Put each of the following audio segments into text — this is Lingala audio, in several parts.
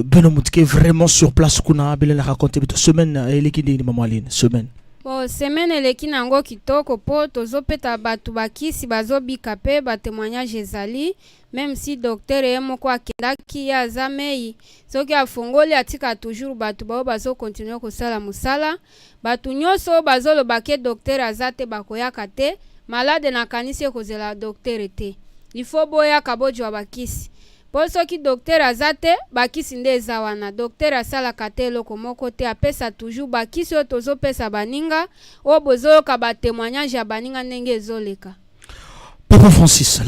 beno mutike vraiment sur place kuna bele na raconter beto semaine elekindi ni mama Aline semaine. Bon, semaine eleki nango kitoko po tozopeta batu bakisi bazobika pe ba témoignage ezali même si docteur yemoko akendaki ya zamei soki afongoli atika toujours batu bao bazo continuer kosala musala batu nyonso bazoloba ke docteur azate bakoyaka te malade na kanisi kozela docteur te il faut boya kabojwa bakisi po soki docteur azate bakisi nde eza wana docteur asalaka te eloko moko te apesa toujours bakisi oyo tozopesa baninga oyo bozoyoka batémoignage ya baninga ndenge ezoleka. Papa Francis,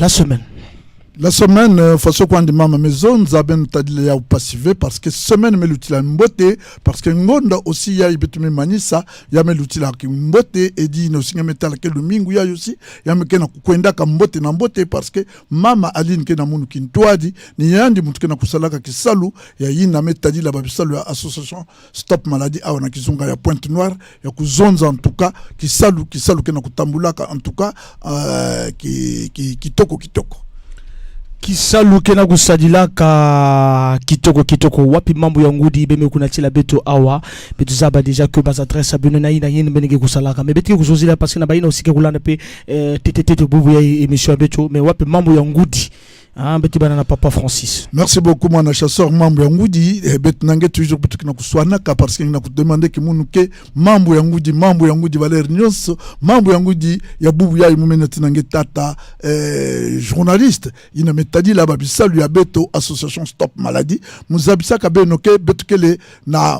la semaine, façon qu'on dit maman maison, nous avons tadile ya passivé parce que semaine me l'outil mbote parce que ngonda aussi ya ibetumi manisa ya me l'outil ki mbote et dit no singa metal ke domingo ya aussi ya me kena kukwenda ka mbote na mbote parce que mama Aline ke na munu kintwadi ni yandi mutu kena kusalaka kisalu ya yina metadile ba bisalu ya association Stop Maladie a wana kizunga ya Pointe Noire ya kuzonza en tout cas kisalu kena kutambulaka en tout cas kitoko Kisalu kena kusadila ka kitoko wapi mambo ya ngudi beme kuna tila beto awa beto zaba déjà que bas adresse abino na ina yin benenge kusalaka mais betike kuzozila parce que na baina aussi ke kulanda pe tete bubu ya émission beto mais wapi mambo ya ngudi. Ah, beti banana Papa Francis. Merci beaucoup mon chasseur mambo yangoudi bet nange toujours betu na kuswana ka parce que na ku demander que munuke mambo yangoudi Valer nyonso mambo yangoudi ya bubu ya imumena tinange tata journaliste ina metadi la babisa lui abeto association Stop Maladie muzabisa ka benoke betukele na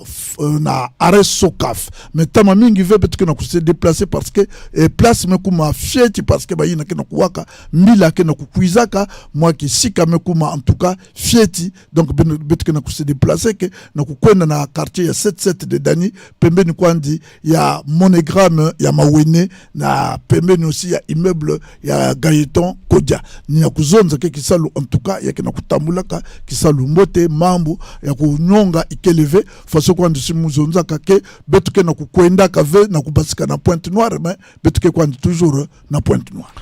arrêt sokaf mais tama mingi veut betuke na ku se déplacer parce que place me kuma fieti parce que bayina ke na kuwaka mbila ke na kukuizaka moi si kamekuma en tout cas fieti donc betuke na se déplacer que na kukwenda na quartier ya 77 de Dani pembeni kwandi ya monogramme ya mawene na pembeni aussi ya immeuble ya Gaëtan Kodja ni ya kuzonza ke kisalu en tout cas ya kena kutambulaka kisalu mbote mambo ya kunyonga ikeleve faso kwandi simuzonza ke betuke na kukwenda kave na kubasika na Pointe Noire mais betuke kwandi toujours na Pointe Noire.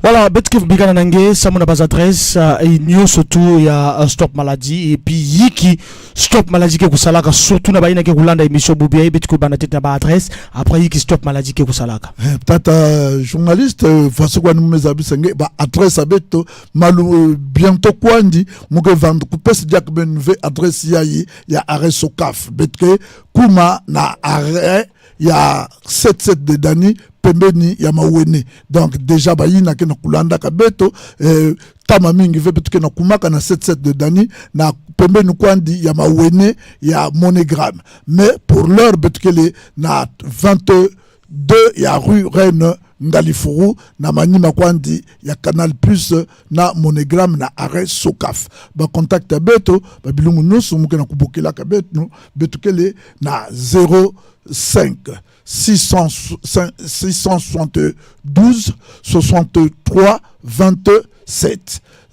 Voilà, betke bigana nange samuna bas adresse et nyo surtout ya Stop Maladie et puis yiki Stop Maladie ke kusalaka surtout na baina ke kulanda émission bubia betke bana tete ba adresse après yiki Stop Maladie ke kusalaka tata journaliste façon kwa numezabi senge ba adresse abeto malu bientôt kwandi muge vendre kupes diak ben adresse ya arrêt sokaf betke kuma na arrêt ya 77 de Dani pembeni ya mawene donc déjà bayina ke na kulanda kabeto tama mingi ve betuke na kumaka na 77 de Dani na pembeni kwandi ya mawene ya monogramme mais pour l'heure betuke na 22 ya rue Reine Ngalifuru na manima kwandi ya Canal Plus na monogramme na arrêt sokaf ba contact beto ba bilumu nusu muke na kubokela kabeto betukele na 05 672 63 27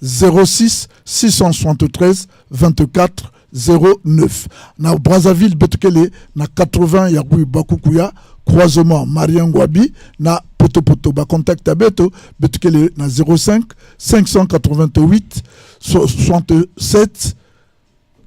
06 673 24 09 na Brazzaville betukele na 80 ya rue Bakukuya croisement Mariangwabi na Poto ba contact à beto betukele na 05 588 67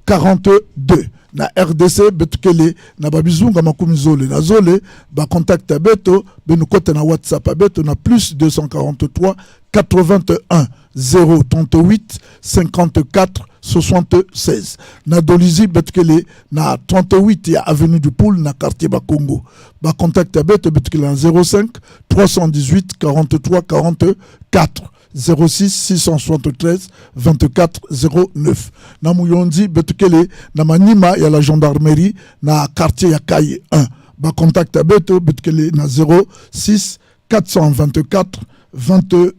42 na RDC betukele na babizunga makumizole na zole ba contact à beto benukote na WhatsApp à beto na plus 243 81 038 54 76 na Dolizi betukele na 38 ya avenue du Poul na quartier Bakongo ba contact à beto betukele na 05 318 43 44 06 673 24 09 na Muyondi betukele na manima ya la gendarmerie na quartier ya Kaye 1 ba contact à beto betukele na 06 424 22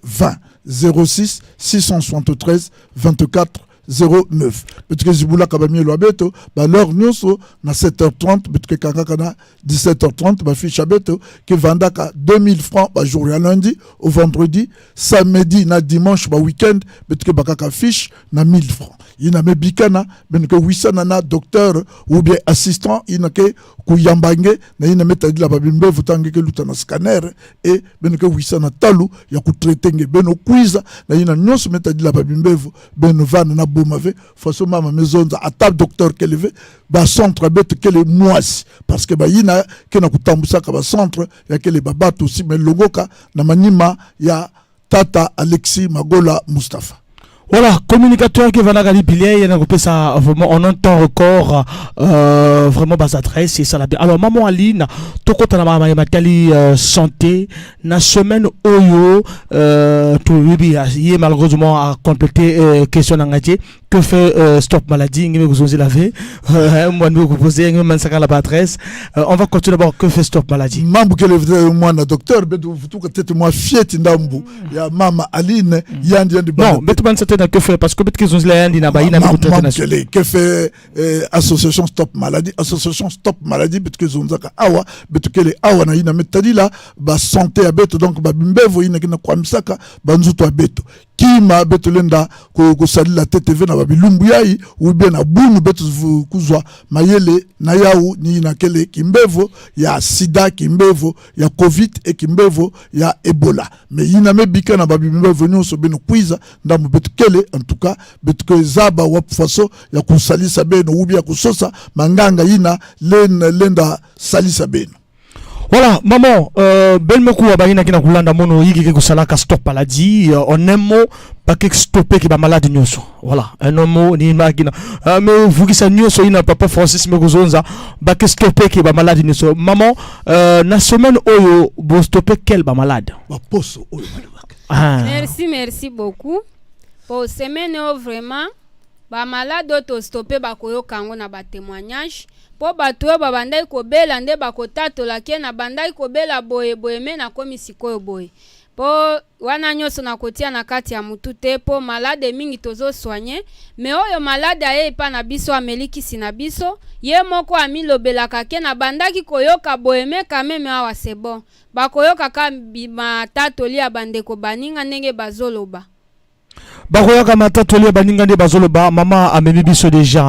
20 06 673 24 09 betuke zibula kabamie lo beto ba l'heure nyonso na 7h30 betuke kaka na 17h30 ba fiche beto ki vandaka 2000 francs ba jour ya lundi au vendredi samedi na dimanche ba weekend betuke bakaka fiche na 1000 francs ina mebikana benuke 800 na docteur ou bien assistant ina ke kuyambange na ina metadi la babimbe vutange ke luta na scanner et benuke 800 na talu ya ku traiter nge beno quiz na ina nyonso metadi la babimbe beno vana na m'avait façon ma maison à table docteur qu'elle avait ba centre bête qu'elle est moisi parce que ba yina que na kutambusa ka ba centre ya qu'elle baba aussi mais logoka na manima ya Tata Alexis Magola Mustafa. Voilà, communicateur qui va la pilier, il y a ça vraiment en un temps record, vraiment bas adresse, c'est ça la. Alors maman Aline, tout compte na maman matali santé, na semaine oyo, tout oui, hier malheureusement a complété question d'engagé. Que fait Stop Maladie? Vous osez laver. Moi, nous vous posez la adresse. On va continuer d'abord. Que fait Stop Maladie? Mambo que le moi na docteur, mais vous tout que moi fiet ndambu. Ya mama Aline, yandi non, mais tu m'as que fait parce que peut-être qu'ils ont la yandi na baïna mais que fait association Stop Maladie, association Stop Maladie, peut-être qu'ils ont zaka awa, peut-être que les awa na ina metadi là, ba santé à beto donc ba bimbevo ina kina kwa misaka, ba nzuto à beto. Kima beto lenda ko sali la TTV na babilumbu yai ou bien na bunu beto kuzwa mayele na yau ni na kele kimbevo ya sida kimbevo ya covid et kimbevo ya ebola mais ina mebika na babimbevo nyonso beno kwiza ndamu beto kele en tout cas beto ke zaba wap faso ya kusalisa beno ou bien kusosa manganga ina lenda salisa beno. Voilà, maman, bel mekou abayina kina kulanda mono yiki ke kusalaka Stop Maladie, en un mot, pas que stopper qui va malade nyoso. Voilà, un mot ni magina. Mais vous qui sa nyoso ina papa Francis Megozonza, pas que stopper qui va malade nyoso. Maman, na semaine oyo, vous stopper quel va malade? Poso oyo. Merci beaucoup. Pour semaine vraiment, ba malade auto stopper ba koyo kango na ba témoignage. Po bato babandai kobela nde bakotatola ke na bandai kobela boye me na komi sikoyo boye po wana nyonso na kotia na kati ya mutu te po malade mingi tozo soigner mais oyo malade aye pa na biso amelikisi na biso ye moko amilobelaka ke na bandaki koyoka boye me kameme awa c'est bon bakoyoka ka matatoli ya bandeko baninga ndenge bazoloba bakoyoka matatoli ya baninga nde bazoloba. Mama amemi biso déjà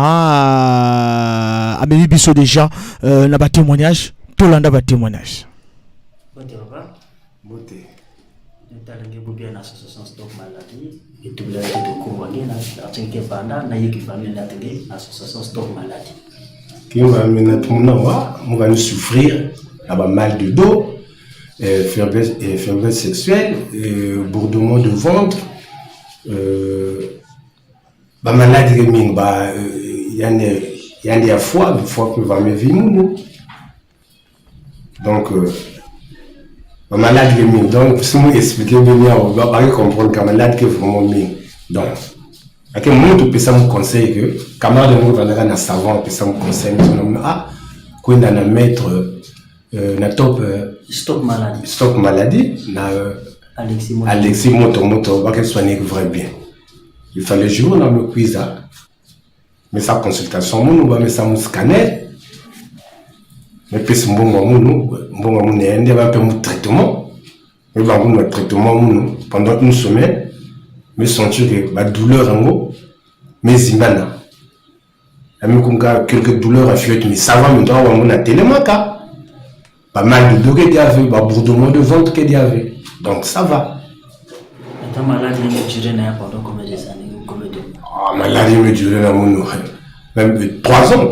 na ba témoignage tolanda ba témoignage Bote papa bote ntalange bobia na association Stop Maladie et tout le monde ko wangena atinke banda na yiki famille na tenge association Stop Maladie qui va mener tout le monde on va nous souffrir à mal de dos faiblesse sexuelle bourdonnement de ventre ba maladie mingi ba yani ya foi que va me vivre donc ba maladie mingi donc si moi expliquer bien on va pas comprendre que malade que vraiment mingi donc à quel moment tu peux ça me conseiller que camarade nous va na savant peut ça me conseiller qu'on a na mettre na top Stop Maladie na Alexis Moto va qu'elle soigne vrai bien. Il fallait jouer dans le quiz mais sa consultation nous va mettre ça mon scanner mais puis c'est bon on va faire un traitement mais va un traitement pendant une semaine mais sentir que la douleur en haut mais imana quelques douleurs à fuite mais ça va maintenant on a tellement pas mal de dos qu'il y avait pas bourdonnement de ventre qu'il y avait donc ça va. Ta maladie me durer pendant combien d'années ou combien de mois? Maladie me durer même 3 ans,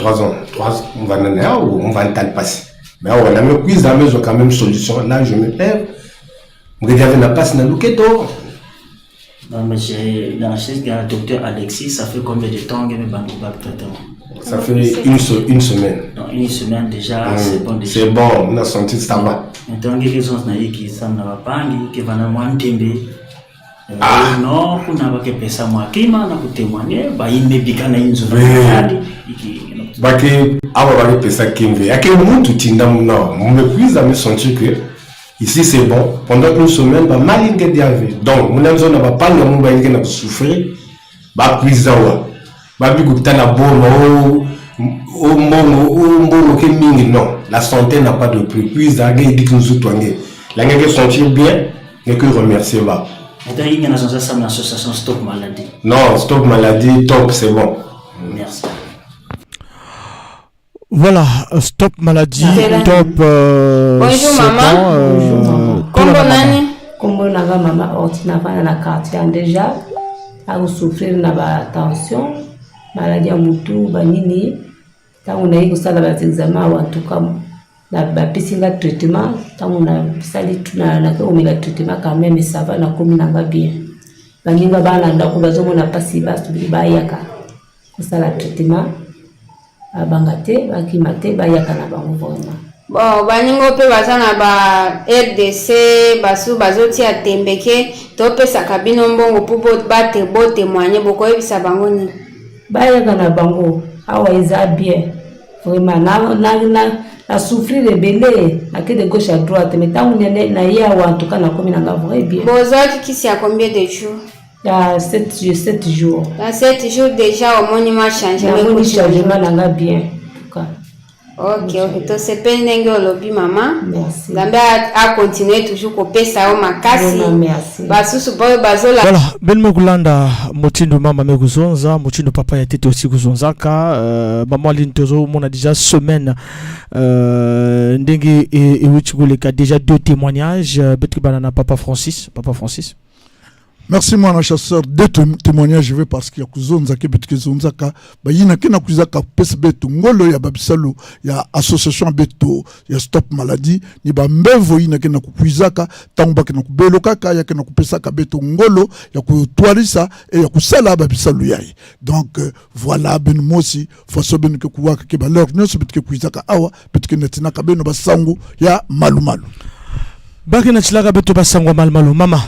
on va en aller ou on va en passer. Mais on a même quiz dans la maison quand même solution. Là je me perds. On regarde la passe dans le keto. Non mais j'ai la chaise du docteur Alexis, ça fait combien de temps que me banque traitement? Ça fait une semaine. Non, une semaine déjà, c'est bon déjà. C'est bon, on a senti ça va. Maintenant, il y a des gens qui sont pas qui vont moins tember. Non, on a pas pesa moi qui m'a na témoigner, bah il me bika na inzo. Bah que awa ba pesa kimve. Ya que muntu tinda muna, me puis à me sentir que ici c'est bon. Pendant une semaine, bah mal que diave. Donc, mon amzo na pas nga mu ba na souffrir. Bah puis awa. Babi kutana bono au mbongo ke mingi non la santé n'a pas de prix puis ça gagne dit que nous soignons la gagne sentir bien et que remercier va maintenant il y a une association Stop Maladie non Stop Maladie top c'est bon merci voilà Stop Maladie top bonjour maman Kombo nanga mama Ortina na quartier déjà souffrir na ba tension maladie ya mutu banini tangu na hii kusala ba examen wa tuka na ba pisinga traitement tangu na sali tuna na ko mila traitement quand même ça va na komi na bien baninga bana ndako bazomo na pasi basu bayaka kusala traitement abangate bakimate bayaka na bango vraiment. Bon, baningo pe baza na ba RDC basu bazoti ya tembeke to pesa kabino mbongo pupo bate bote mwanye boko ebisa bango ni bayaka na bango awa eza bien vraiment na souffrir de belé na que de gauche à droite mais tant on na ya wa en tout cas na komi na vrai bien. Bozaki kisi ya combien de jours? Ya 7 jours. Dans 7 jours déjà au monument changé le changement na bien en tout cas. Ok, to se pendenge olobi mama. Merci. Gambe a continuer toujours ko pesa o makasi. Merci. Basusu boyo bazola. Voilà, ben mokulanda motindo mama meguzonza, motindo papa ya tete aussi kuzonzaka, maman lintozo mona déjà semaine ndenge et uchikuleka déjà 2 témoignages betki banana papa Francis. Merci mon chasseur, 2 témoignages je vais parce qu'il y a kuzonza ke betke zonzaka ba yina ke na kuzaka pes beto ngolo ya babisalo ya association beto ya stop maladie ni ba mbevo yina ke na kuzaka tamba ke na kubeloka ka ya ke na kupesaka beto ngolo ya kutwarisa et ya kusala babisalo yai. Donc voilà ben mosi faso ben ke kuwaka ke ba leur nyonso betke kuzaka awa betke netina ka beno basangu ya malumalu. Bakina chilaka beto basangu malumalu mama.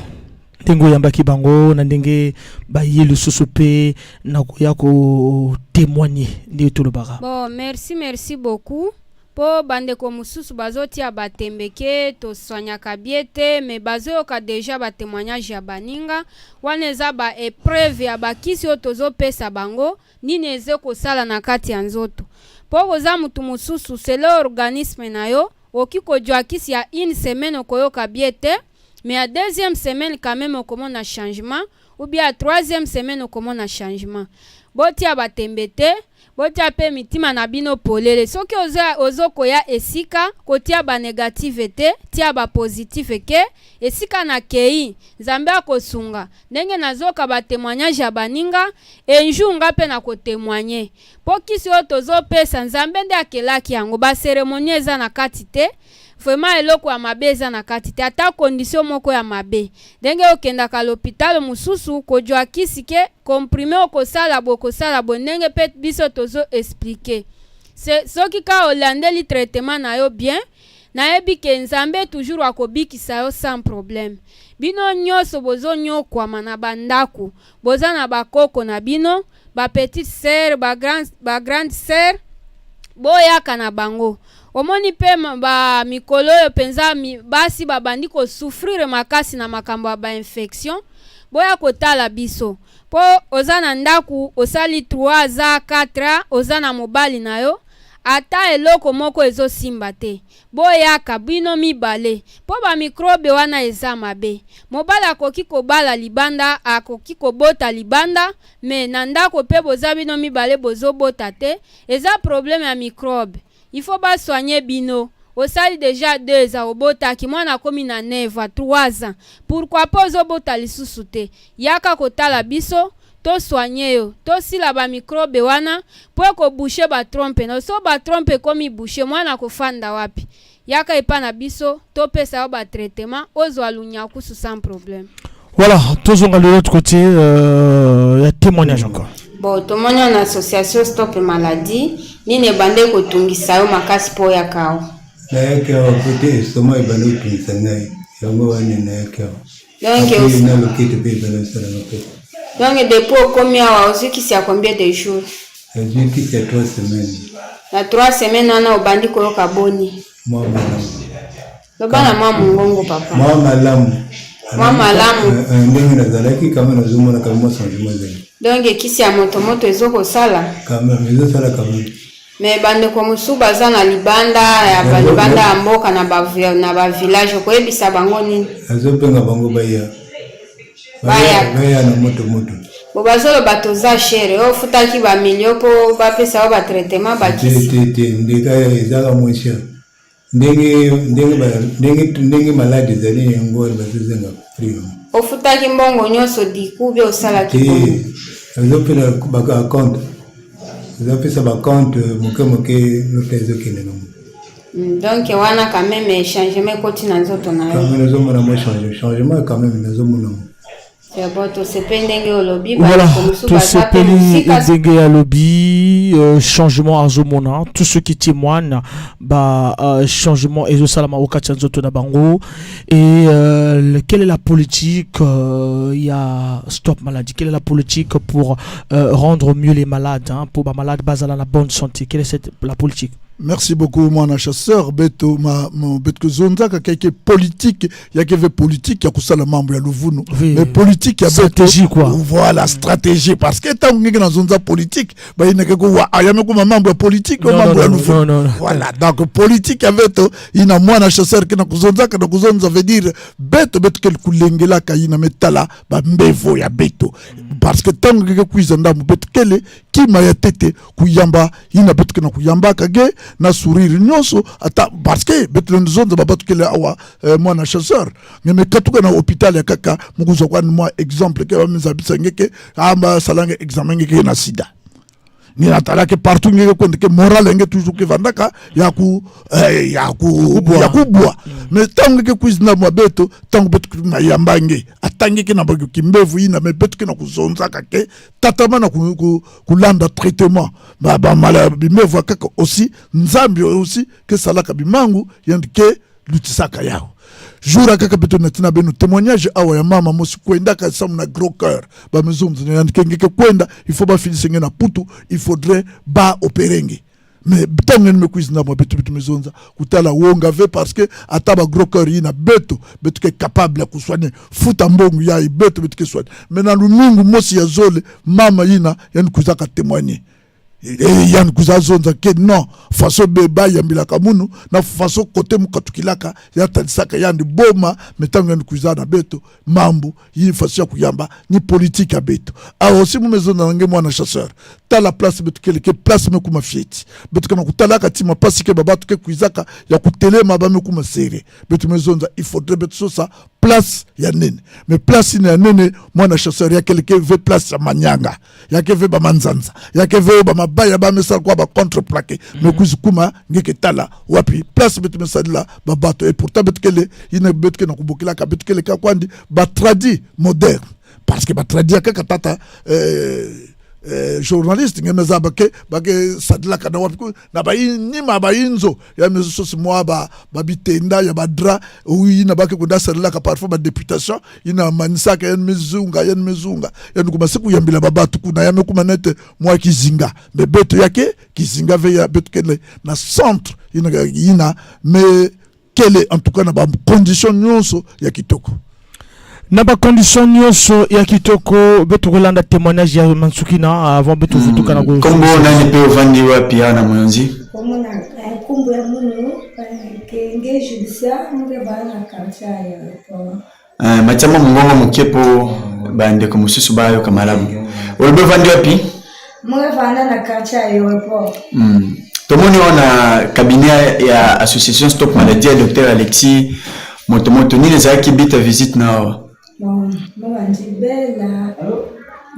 Tengo yambaki bango na ndenge baye le sosope na ko témoigner ndi tolobaka. Bon, merci beaucoup. Po bande ko mususu bazoti ya batembeke to sonya kabiete me bazo ka déjà ba témoignage ya baninga waneza ba épreuve ya bakisi otozo pesa bango ni neze ko sala na kati ya nzoto. Po koza mutu mususu c'est l'organisme na yo okiko jwa kisi ya 1 semaine okoyoka biete. Mais à 2e semaine, quand même, on commence un changement. Ou bien à 3e semaine, on commence un changement. Boti a batembete, boti a pe mitima na bino polele. So ki ozo koya esika, koti a ba negativete, ti a ba positiveke, esika na kei, zambe a kosunga. Nenge nazoka ba témoignage ya baninga, enjou nga pe na ko témoigner. Po kisi otozo pesa, nzambe nde akelaki yango, ba cérémonie eza na katite, vraiment eloko ya mabe eza na kati te ata condition moko ya mabe ndenge okendaka l'hôpital mususu kojwa kisi ke comprimé okosala bo ndenge pe biso tozo expliquer soki ka olandeli traitement na yo bien nayebi ke nzambe toujours akobikisa yo sans problème. Bino nyonso bozo nyokwama na bandako boza na bakoko na bino ba petite sœur ba grande sœur boyaka na bango. Omoni pe ba mikolo yo penza basi babandi ko souffrir makasi na makambo ba infection boya kotala biso po ozana ndaku osali 3 za 4 ozana mobali na yo ata eloko moko ezo simba te boya kabino mibale po ba microbe wana eza mabe mobala akoki kobala libanda akoki kobota libanda me na ndako pe bozabino mibale bozo bota te eza problème ya microbe. Il faut pas soigner bino. Au sali déjà 2 ans au bota ki mwana komi na 9 à 3 ans. Pourquoi pas au bota lisusu te? Yaka kotala biso to soigner yo. To sila ba microbe wana po ko boucher ba trompe. No so ba trompe komi boucher mwana ko fanda wapi. Yaka epana biso to pesa ba traitement ozo alunya kusu sans problème. Voilà, tous on de l'autre côté il y a témoignage encore. Bon, tout le monde en association Stop Maladie, ni ne bande ko tungisa yo makasi po ya kao. Na yake wa kote soma ibano tungisa ngai. Yango wani na yake wa. Donc na lokete pe ibano sala ngopete. Donc depuis combien wa ozuki si a combien de jours? Ozuki c'est 3 semaines. Na 3 semaines ana obandi ko yoka boni. Mwa malamu. Lobana mwa mungongo papa. Mwa malamu. Mwa malamu. Ndenge na zalaki kama na zumona kama changement zali. Donc kisi ya moto ezoko sala kama mezo sala kama me bande ko musuba za na libanda ya balibanda ya mboka na ba village ko ebisa bango nini azopenga bango baya na moto bo bazolo bato za chere o futaki ba milio po ba pesa ba traitement ba kisi ndika ezaka mwisha ndenge maladi zali ngori bazizenga free ofutaki mbongo nyonso diku be osalaki bongo. Azopela baka compte. Azopesa ba compte moke note ezokende no. Donc wana quand même changement koti na nzoto na yo. Quand même nazomona mo changement quand même nazomona. Voilà, tout ce pays à lobby, changement à Zomona, tous ceux qui témoignent, changement et salama au Kachanzoto Nabango. Et quelle est la politique? Il y a Stop Maladie. Quelle est la politique pour rendre mieux les malades, hein, pour les malades basés dans la bonne santé? Quelle est la politique? Merci beaucoup, mon chasseur. Beto, beto zonza quelques politique, il y a quelque politique, il y a que ça le membre, il y a le mais politique, il y a stratégie quoi. Voilà, stratégie. Parce que tant que dans zonza politique, bah il n'y a que quoi, il y a même comme membre politique, membre non. Voilà, donc politique, il y a moins chasseur qui n'a que zonza, que dans zonza veut dire beto quel kulengela kaina metala, bah mbevo ya beto. Parce que tant que kuizanda beto kele qui m'a ya tete kuyamba, il n'a beto que na kuyamba kage na sourire nyonso ata parce que betlon zone ba batu kele awa moi na chasseur mais katuka na hôpital ya kaka mukuzo kwa moi exemple ke ba mizabisa ngeke amba salanga examen ngeke na sida ni natala ke partout ngeke konde ke moral ngeke toujours ke vandaka ya ku bois mais tango ke kuizina mwa beto tango beto na yambange atangi ke na bagu kimbevu ina mais beto ke na kuzonza kake tatama na kulanda traitement ba mala bimevu kaka aussi nzambi aussi ke salaka bimangu yandike lutisaka yao jour kaka beto natina beno témoignage awa ya mama mosi kwenda ka samu na gros cœur ba mezumzu yandike ngeke kwenda il faut ba finisenge na putu il faudrait ba opérer. Mais tant que me cuisine moi betu mezonza kutala wonga ve parce que ataba gros cœur ina beto que capable de soigner futa mbongo ya beto que soigner maintenant lumungu mosi ya zole mama ina yani kuzaka témoigner et yan kuzazonza ke non façon beba ya milaka munu na façon côté mukatukilaka ya talisaka yandi boma metango yan kuzana beto mambu yi façon kuyamba ni politique ya beto a aussi mu mezonza nge mwana chasseur ta la place beto ke place me kuma fieti beto kana kutalaka tima pasi ke baba tuke kuizaka ya kutelema ba me kuma sere beto mezonza il faudrait beto ça place ya nene mais place ya nene mwana chasseur ya quelque veut place ya manyanga ya ke veut ba manzanza ya ke veut ba baya ba mesal kwa ba contreplaqué mais kuzukuma ngeke tala wapi place betu mesadila ba bato et pourtant betkele ina betke na kubukila ka betkele ka kwandi ba tradi moderne parce que ba tradi ka tata journaliste ngemeza bake sadila kana wapi na ba nima ba inzo ya meso si moi ba bitenda ya ba dra oui na bake kunda sadila ka parfois ba députation ina manisa ka yan mezunga ya nguma siku yambila baba tukuna ya mekuma nete moi kizinga mais beto yake kizinga ve ya beto kele na centre ina mais quelle est en tout cas na ba condition nyonso ya kitoko na ba condition nyonso ya kitoko beto kolanda témoignage ya Mansukina avant beto futuka na kombo nani pe ovandi wapi na moyonzi kombo na kombo ya muno kenge judiciaire munge bana kancha ya machama mungongo mukepo bande ko mususu bayo kamalamu olbe vandi wapi munge vanda na kancha ya wepo tomoni ona cabinet ya association Stop Maladie ya Dr Alexis Motomoto ni les qui bita visite na Moi, je belle,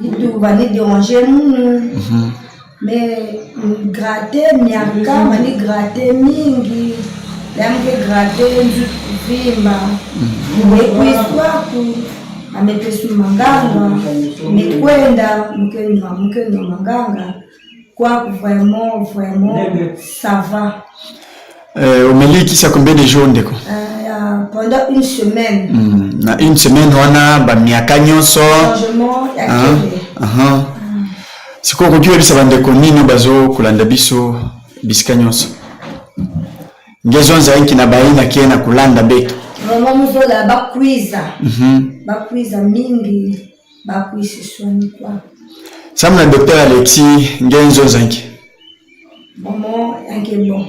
il doit aller déranger nous. Mais gratter, miaka, mani gratter mingi, l'amke gratter vimba. Et puis soit pour amettre sur manganga, mais kwenda mke manganga, quoi vraiment ça va. Au milieu qui ça combien de jours ndeko? Pendant une semaine. Na une semaine wana ba miaka nyonso. Changement ya kele. Siko ko kiwe bisa bande ko nini bazo kulanda biso bisika nyonso. Ngezo nza inki na baina kiena kulanda beto. Vraiment muzola ba kwiza. Ba kwiza mingi ba kwisi soni kwa. Samna Dr Alexis ngezo zanki. Maman yanke bon.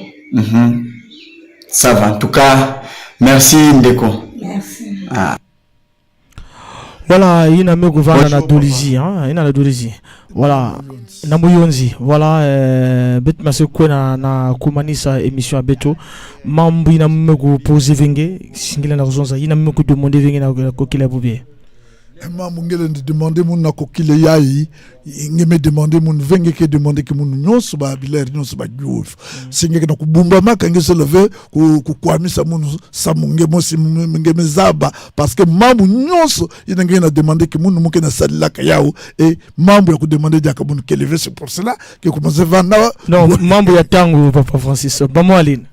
Ça va en tout cas. Merci Ndeko. Merci. Voilà, il y a un gouvernement na Dolizi, hein, il y a la Dolizi. Voilà, na Muyonzi. Voilà, bet masekwe na kumanisa émission à Beto. Mambu ina mego poser venge, singila na rozonza, ina mego demander venge na kokila bobie. ma mungele de demander mon na kokile yayi ngeme demander mon venge ke demander ke mon nyonso ba bilaire nyonso ba diouf singe na kubumba maka nge se lever ku kwamisa mon sa mungemo si ngeme zaba parce que mambu nyonso ina nge na demander ke mon muke na salila ka yao et mambu ya ku demander dia ka mon ke lever, c'est pour cela que commence vanda non mambu ya tango papa Francis bamo aline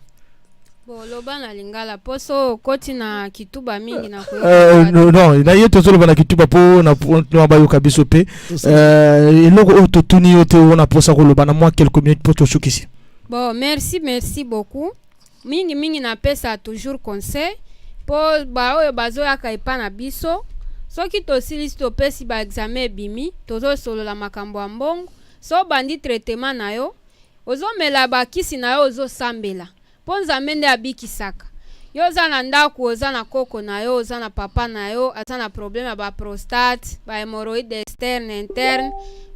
loba na lingala poso koti na kituba mingi na non na yeto zolo bana kituba po na bayo kabiso pe eloko ototuni yote ona posa ko loba na moi quelques minutes pour toshukisi. Bon, merci beaucoup. Mingi na pesa toujours conseil po ba oyo bazo ya kaipa na biso soki to silisi to pesi ba examen bimi tozo solo la makambo ya mbongo so bandi traitement na yo ozo mela ba kisi na yo ozo sambela ponza mende abikisaka yo za na ndako oza na koko na yo oza na papa na yo aza na problème ya ba prostate ba hémorroïde externe interne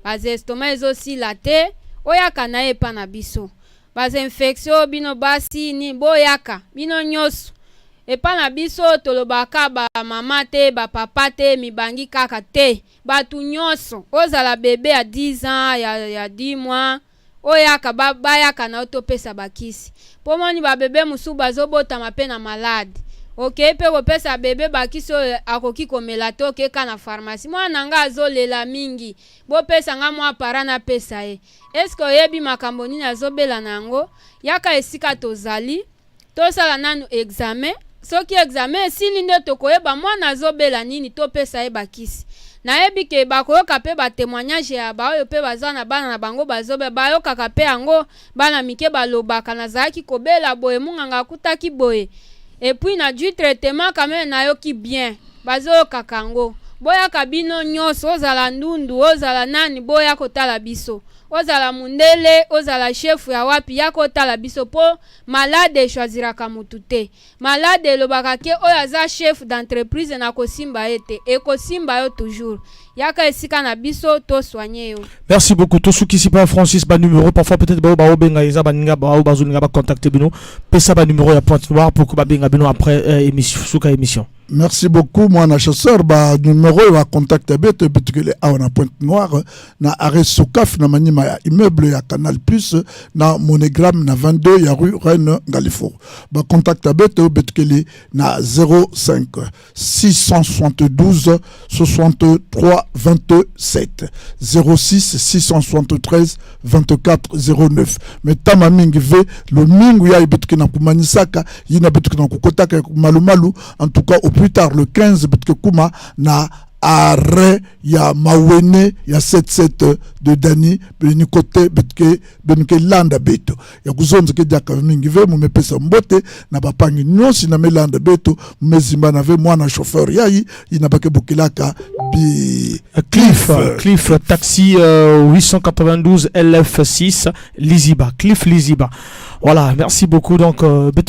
ba estomac ezo sila te oyaka na ye pa na biso ba infection bino basi ni boyaka bino nyoso epa na biso tolobaka ba mama te ba papa te mibangi kaka te batu nyoso ozala bebe ya 10 ans ya 10 mois oyaka bayaka na otopesa bakisi pomoni ba bebe musu bazobota mape na malade ok pe kopesa bebe bakisi akoki komela te okeka na pharmacie mwana nga azolela mingi bopesa nga mwa para na pesa ye eske oyebi makambo nini azobela nango yaka esika tozali tosala nanu examen soki examen esili nde tokoyeba mwana azobela nini topesa ye bakisi nayebi ke bakoyoka pe ba témoignage ya baoyo pe baza na bana na bango bazobe bayokaka pe yango bana mike balobaka nazalaki kobela boye munganga akutaki boye et puis na du traitement quand même nayoki bien bazoyokaka yango boyaka bino nyonso ozala ndundu ozala nani boya kotala biso ozala mundele ozala chef ya wapi ya kotala biso po malade choisiraka mutu te malade elobaka ke oyo aza chef d'entreprise na kosimba ye te ekosimba yo toujours yaka esika na biso to soigner yo. Merci beaucoup tosukisi pa Francis ba numéro parfois peut-être ba benga eza baninga ba bazuninga ba contacter bino pesa ba numéro ya Pointe Noire pour que ba benga bino après émission suka émission. Merci beaucoup, moi, na chasseur, ba numéro, va contacter bête, parce que on a Pointe Noire, na arrêt Sokaf, na manima ya immeuble, ya Canal Plus, na monogramme, na 22, ya rue Rennes, Galifo. Ba contacter bête, parce que na 05 672 63 27 06 673 24 09. Mais tama mingi ve, le mingu ya ibetke na kumanisaka, yina betke na kukotaka malumalu, en tout cas, au plus tard le 15 betke kuma na arrêt ya mawene ya 77 de Dani beni côté betke benke landa beto ya kuzonze ke jaka mingi ve mu mepesa mbote na bapangi nyonsi na melanda beto mezimba na ve mwana chauffeur yayi ina bake bokilaka bi Cliff taxi 892 LF6 Liziba Cliff Liziba. Voilà, merci beaucoup. Donc,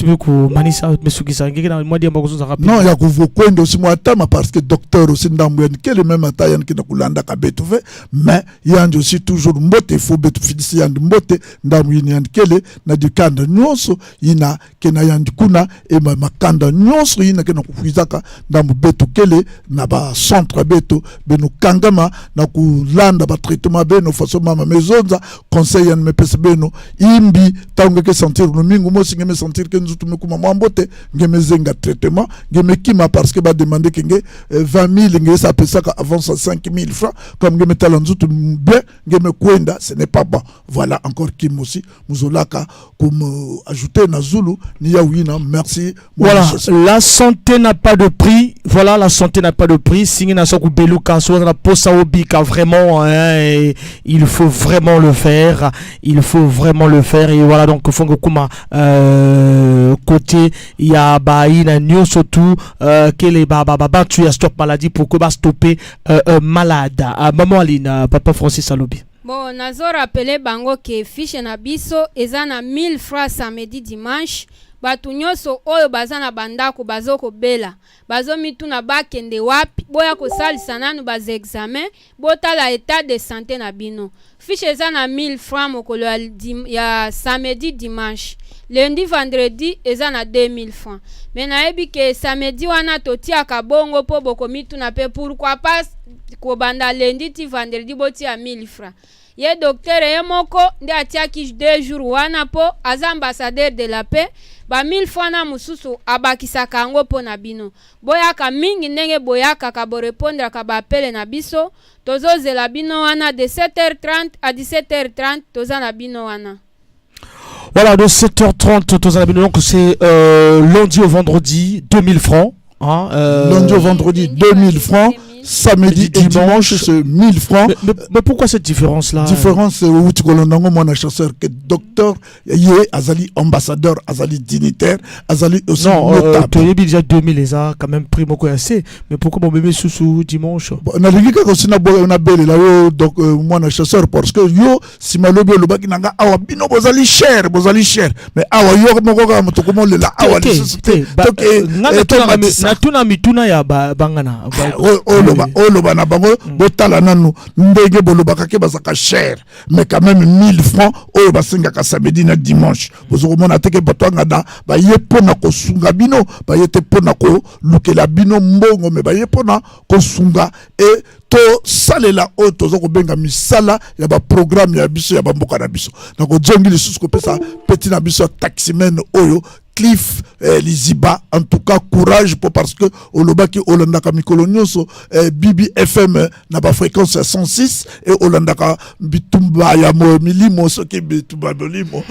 beaucoup Manissa Mesugisa. Non, il y a que vous connaissez aussi moi parce que docteur aussi ndamwen quel même atayan qui na kulanda ka betuve mais il y a aussi toujours mbote faut betu fidisi and mbote ndamwini and kele na dikanda nyonso ina kena yandi kuna e makanda nyonso ina kena kufizaka ndamu betu kele na ba centre betu benu kangama na kulanda ba traitement beno façon mama mezonza conseil en mepese beno imbi tango ke sentir no mingu mo singe me sentir que nzutu me kuma mwambote ngeme zenga traitement ngeme kima parce que ba demander que 20 000 ngeme ça pesa avant 5 000 francs comme ngeme talanzutu bien ngeme kwenda ce n'est pas bon. Voilà encore kim aussi muzolaka comme ajouter na Zulu ni ya wina merci. Voilà, la santé n'a pas de prix. Voilà, la santé n'a pas de prix. Singe na soku beluka so na posa obika vraiment hein, il faut vraiment le faire. Il faut vraiment le faire et voilà donc fongo kuma côté il y a baina nyo surtout que les baba tu as stop maladie pour que ba stopper malade. Maman Aline papa Francis Alobi. Bon, nazo rappelé bango ke fiche na biso eza na 1000 francs samedi dimanche batu nyonso oyo baza na bandako bazokobela bazomituna bakende wapi boya kosalisa nanu baza examen botala état de santé na bino. Fiche eza na 1000 francs mokolo ya samedi dimanche. Lundi vendredi eza na 2000 francs. Mais nayebi ke samedi wana totiaka bongo po bokomituna pe pourquoi pas kobanda lundi ti vendredi botia 1000 francs. Ye docteur ye moko nde atiaki 2 jours wana po aza ambassadeur de la paix ba 1000 francs na mususu abakisaka yango po na bino. Boyaka mingi ndenge boyaka ka bo répondre ka ba appel na biso tozozela bino wana de 7h30 à 17h30 toza na bino wana. Voilà, de 7h30 toza na bino, donc c'est lundi au vendredi 2000 francs. Hein, lundi au vendredi 2000 francs. Samedi et dimanche, c'est 1000 francs. Mais pourquoi cette différence-là? Différence, c'est où tu connais mon chasseur, que docteur, azali ambassadeur, azali dignitaire, azali aussi notable. Tu as déjà 2000 les a quand même pris beaucoup assez. Mais pourquoi mon bébé sous dimanche? On a dit que aussi na belle là, donc mon chasseur, parce que yo, si ma lobby le baki nanga awa bino bozali cher. Mais awa yo moko ka moto comment le la awa les sociétés. Donc na tuna mituna ya bangana. Oloba na bango botala nanu ndenge bolobaka ke bazaka cher mais quand même 1000 francs oyo basengaka samedi na dimanche bozokomona teke batwanga da baye pona kosunga bino baye te pona ko lukela bino mbongo mais baye pona kosunga et to salela oyo toza kobenga misala ya baprogramme ya biso ya bamboka na biso nako jongi lisusu kopesa petit na biso taximen oyo Cliff Liziba, en tout cas courage pour parce que Olobaki Olandaka Mikolonioso Bibi FM na ba fréquence à 106 et Olandaka Bitumba ya milimo ce qui Bitumba bolimo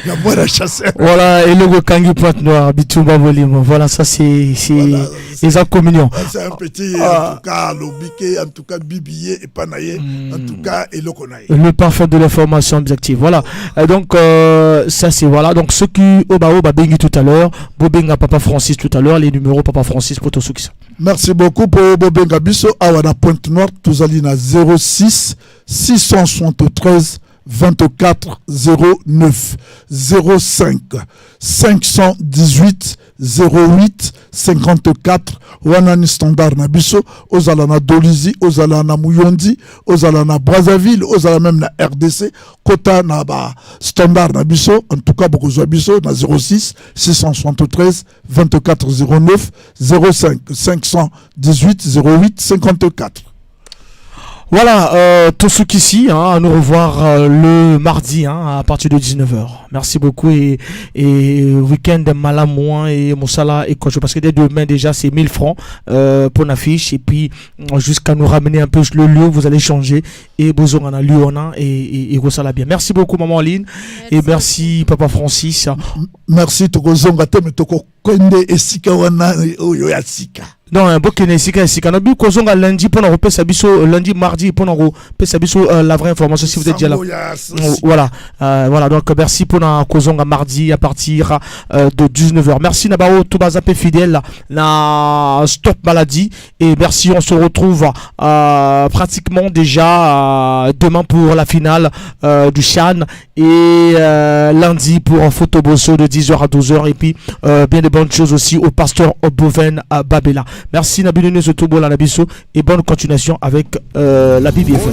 ya moi chasseur. Voilà, et le Kangi Pointe Noire Bitumba bolimo. Voilà, ça c'est les communions. C'est un petit en tout cas Lobike, en tout cas Bibié et Panaye, en tout cas et Lokonaye. Le parfum de l'information objective. Voilà. Donc ça c'est voilà. Donc ceux qui Oba tout à l'heure, Bobenga Papa Francis tout à l'heure, les numéros Papa Francis pour tous ceux qui sont. Merci beaucoup pour Bobenga Bisso. Awana Pointe Noire, tous allez na 06 673 24 09 05 518 08 54 Wanani Standard na biso ozala na Dolizi ozala na Muyondi ozala na Brazzaville ozala même na RDC kota na ba Standard na biso en tout cas beaucoup zo biso na 06 673 24 09 05 518 08 54. Voilà, tous ceux qui ici, à nous revoir le mardi à partir de 19h. Merci beaucoup et week-end Malamouin et Moussala et Kojo parce que dès demain déjà c'est 1000 francs pour l'affiche et puis jusqu'à nous ramener un peu le lieu, vous allez changer et Bozo en a lieu et Moussala bien. Merci beaucoup maman Aline et merci Papa Francis. Merci Toko Zongate mais Toko Konde et Sika wana oyo ya Sika. Non, bokene sika sika. Nabi kozonga lundi pour nous repérer sabiso lundi mardi pour nous repérer sabiso la vraie information si vous êtes déjà là. Voilà, voilà donc merci pour nous kozonga mardi à partir de 19h. Merci Nabao Toubazapé fidèle na Stop Maladie et merci on se retrouve pratiquement déjà demain pour la finale du Chan et lundi pour un photobosso de 10h à 12h et puis bien de bonnes choses aussi au pasteur Oboven à Babela. Merci Nabinone Sotobo la Nabiso et bonne continuation avec la BBF.